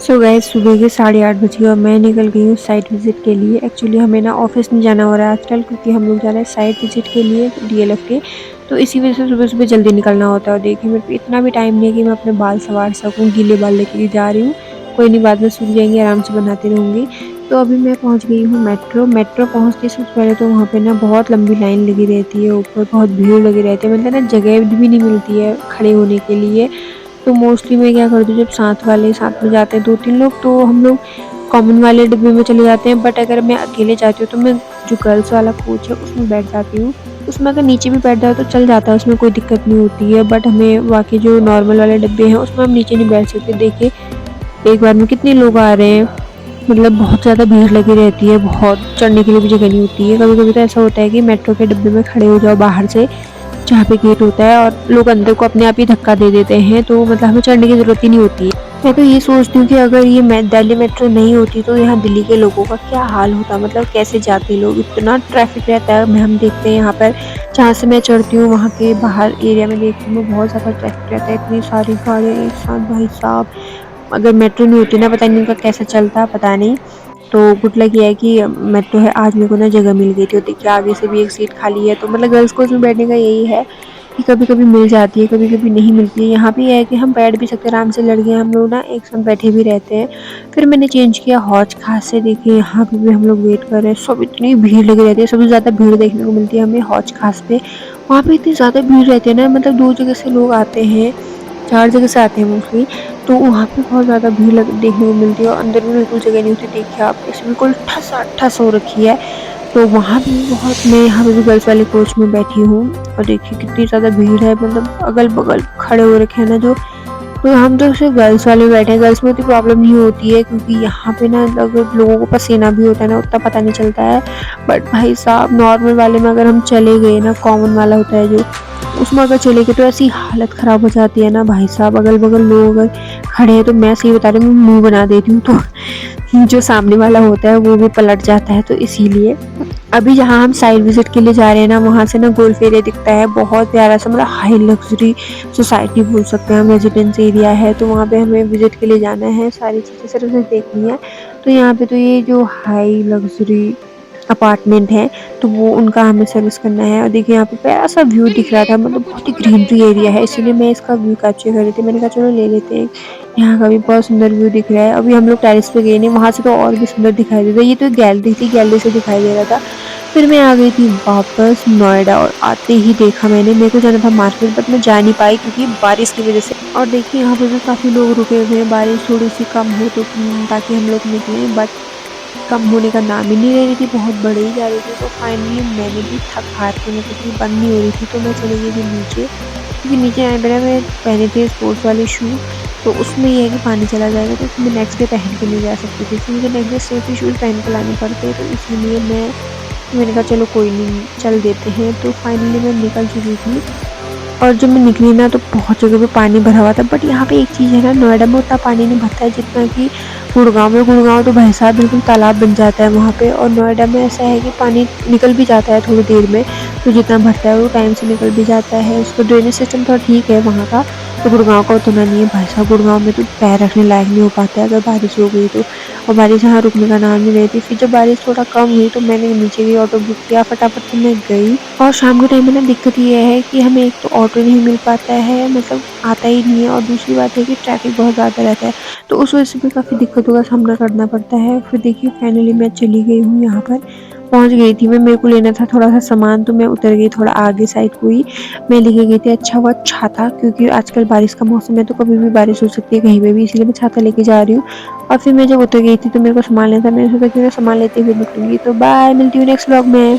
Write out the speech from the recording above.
So guys, सुबह के 8:30 बज गए और मैं निकल गई हूँ साइट विज़िट के लिए। एक्चुअली हमें ना ऑफ़िस नहीं जाना हो रहा है आजकल, क्योंकि हम लोग जा रहे हैं साइट विज़िट के लिए डीएलएफ़ के। तो इसी वजह से सुबह-सुबह जल्दी निकलना होता है और देखिए मेरे पे इतना भी टाइम नहीं है कि मैं अपने बाल संवार सकूँ, गीले बाल लेके जा रही हूँ। कोई नहीं, बाद में सूख जाएँगे, आराम से बनाती रहूँगी। तो अभी मैं पहुँच गई हूँ मेट्रो पहुँचते से पहले तो वहाँ पे ना बहुत लंबी लाइन लगी रहती है, ऊपर बहुत भीड़ लगी रहती है, मतलब ना जगह भी नहीं मिलती है खड़े होने के लिए। तो मोस्टली मैं क्या करती हूँ, जब साथ वाले साथ में जाते हैं 2-3 लोग, तो हम लोग कॉमन वाले डिब्बे में चले जाते हैं। बट अगर मैं अकेले जाती हूँ तो मैं जो गर्ल्स वाला कोच है उसमें बैठ जाती हूँ। उसमें अगर नीचे भी बैठ जाओ तो चल जाता है, उसमें कोई दिक्कत नहीं होती है। बट हमें बाकी जो नॉर्मल वाले डिब्बे हैं उसमें हम नीचे नहीं बैठ सकते। देखिए एक बार में कितने लोग आ रहे हैं, मतलब बहुत ज़्यादा भीड़ लगी रहती है, बहुत चढ़ने के लिए भी जगह नहीं होती है। कभी-कभी तो ऐसा होता है कि मेट्रो के डिब्बे में खड़े हो जाओ बाहर से, जहाँ पे गेट होता है, और लोग अंदर को अपने आप ही धक्का दे देते हैं, तो मतलब हमें चढ़ने की ज़रूरत ही नहीं होती है। मैं तो ये सोचती हूँ कि अगर ये दिल्ली मेट्रो नहीं होती तो यहाँ दिल्ली के लोगों का क्या हाल होता, मतलब कैसे जाते लोग, इतना ट्रैफिक रहता है। हम देखते हैं यहाँ पर, जहाँ से मैं चढ़ती हूँ वहाँ के बाहर एरिया में देखती हूँ मैं, बहुत ज़्यादा ट्रैफिक रहता है, इतनी सारी गाड़ियाँ एक साथ, भाई साहब। अगर मेट्रो नहीं होती ना, पता नहीं उनका कैसा चलता, पता नहीं। तो गुड लक ये है कि मेट्रो है, आज मेरे को ना जगह मिल गई थी। और देखिए आगे से भी एक सीट खाली है, तो मतलब गर्ल्स को उसमें बैठने का यही है कि कभी-कभी मिल जाती है, कभी-कभी नहीं मिलती है। यहाँ भी है कि हम बैठ भी सकते हैं आराम से, लड़कियाँ हम लोग ना एक साथ बैठे भी रहते हैं। फिर मैंने चेंज किया हौज खास से, देखिए यहाँ पे भी हम लोग वेट कर रहे हैं, सब इतनी भीड़ लगी रहती है। सबसे ज़्यादा भीड़ देखने को मिलती है हमें हौज खास पे। वहाँ पे इतनी ज़्यादा भीड़ रहती है ना, मतलब 2 जगह से लोग आते हैं, 4 जगह से आते हैं मोस्टली। तो वहाँ पे बहुत ज़्यादा भीड़ लग देखने को मिलती है और अंदर भी बिल्कुल जगह नहीं होती। देखिए आप, ऐसे बिल्कुल ठस हो रखी है। तो वहाँ भी बहुत, मैं यहाँ पे भी गर्ल्स वाले कोच में बैठी हूँ और देखिए कितनी ज़्यादा भीड़ है, मतलब अगल-बगल खड़े हो रखे हैं ना जो। तो हम तो सिर्फ गर्ल्स वाले में बैठे हैं, गर्ल्स में उतनी प्रॉब्लम नहीं होती है, क्योंकि यहाँ पे ना अगर लोगों को पसीना भी होता है ना, उतना पता नहीं चलता है। बट भाई साहब, नॉर्मल वाले में अगर हम चले गए ना, कॉमन वाला होता है जो, उसमें अगर चले गए तो ऐसी हालत ख़राब हो जाती है ना भाई साहब। अगल-बगल लोग अगर खड़े हैं तो मैं सही बता रही हूँ, मैं मुँह बना देती हूँ, तो जो सामने वाला होता है वो भी पलट जाता है, तो इसीलिए। अभी जहाँ हम साइट विज़िट के लिए जा रहे हैं ना, वहाँ से ना गोल्फ एरिया दिखता है, बहुत प्यारा सा, मतलब हाई लग्ज़री सोसाइटी बोल सकते हैं हम, रेजिडेंस एरिया है। तो वहाँ पे हमें विज़िट के लिए जाना है, सारी चीज़ें सिर्फ उसे देखनी है। तो यहाँ पे तो ये जो हाई लग्ज़री अपार्टमेंट है, तो वो उनका हमें सर्विस करना है। और देखिए यहाँ पे प्यारा-सा व्यू दिख रहा था, मतलब बहुत ही ग्रीनरी एरिया है, इसीलिए मैं इसका व्यू कैप्चर कर रही थी। मैंने कहा चलो ले लेते हैं, यहाँ का भी बहुत सुंदर व्यू दिख रहा है। अभी हम लोग टेरेस पे गए नहीं, वहाँ से तो और भी सुंदर दिखाई दे रहा है। ये तो गैलरी थी, गैलरी से दिखाई दे रहा था। फिर मैं आ गई थी वापस नोएडा और आते ही देखा मैंने, मेरे को जाना था मार्केट, बट मैं जा नहीं पाई क्योंकि बारिश की वज़ह से। और देखिए यहाँ पे भी काफ़ी लोग रुके हुए हैं, बारिश थोड़ी-सी कम हो तो ताकि हम लोग निकलें, बट कम होने का नाम ही नहीं ले रही थी, बहुत बढ़ ही जा रही थी। तो फाइनली मैंने भी थक-हार के, मतलब कि बंद नहीं हो रही थी, तो मैं चली गई थी नीचे, क्योंकि नीचे आने पे ना मैं पहने थे स्पोर्ट्स वाले शू, तो उसमें ये है कि पानी चला जाएगा, तो उसमें नेक्स्ट डे पहन के नहीं जा सकती थी। फिर मुझे नेक्स्ट डे सेफ्टी शूज़ पहन के लाने पड़ते हैं, तो इसीलिए मैंने कहा चलो कोई नहीं, चल देते हैं। तो फाइनली मैं निकल चुकी थी और जब मैं निकली ना, तो बहुत जगह पे पानी भरा हुआ था। बट यहाँ पे एक चीज़ है ना, नोएडा में उतना पानी नहीं भरता है जितना कि गुड़गाँव में। गुड़गाँव तो भाई साहब बिल्कुल तालाब बन जाता है वहाँ पे, और नोएडा में ऐसा है कि पानी निकल भी जाता है थोड़ी देर में, तो जितना भरता है वो टाइम से निकल भी जाता है। उसका ड्रेनेज सिस्टम थोड़ा ठीक है वहाँ का, तो गुड़गाँव का उतना नहीं है भाई साहब। गुड़गाँव में तो पैर रखने लायक नहीं हो पाता है अगर बारिश हो गई तो, और बारिश यहाँ रुकने का नाम नहीं लेती। फिर जब बारिश थोड़ा कम हुई तो मैंने नीचे गई, ऑटो बुक किया, फटाफट से मैं गई। और शाम के टाइम में ना दिक्कत ये है कि हमें एक तो ऑटो नहीं मिल पाता है, मतलब आता ही नहीं है, और दूसरी बात है कि ट्रैफिक बहुत ज़्यादा रहता है, तो उस वजह से भी काफ़ी दिक्कतों का सामना करना पड़ता है। फिर देखिए फाइनली मैं चली गई हूँ, यहाँ पर पहुँच गई थी मैं। मेरे को लेना था थोड़ा सा सामान, तो मैं उतर गई थोड़ा आगे साइड को ही। मैं लेके गई थी अच्छा हुआ छाता, क्योंकि आजकल बारिश का मौसम है, तो कभी भी बारिश हो सकती है कहीं पे भी, इसीलिए मैं छाता लेके जा रही हूँ। और फिर मैं जब उतर गई थी तो मेरे को सामान लेना था, मैंने सोचा कि मैं सामान लेते हुए निकलूंगी। तो बाय, मिलती हूँ नेक्स्ट व्लॉग में।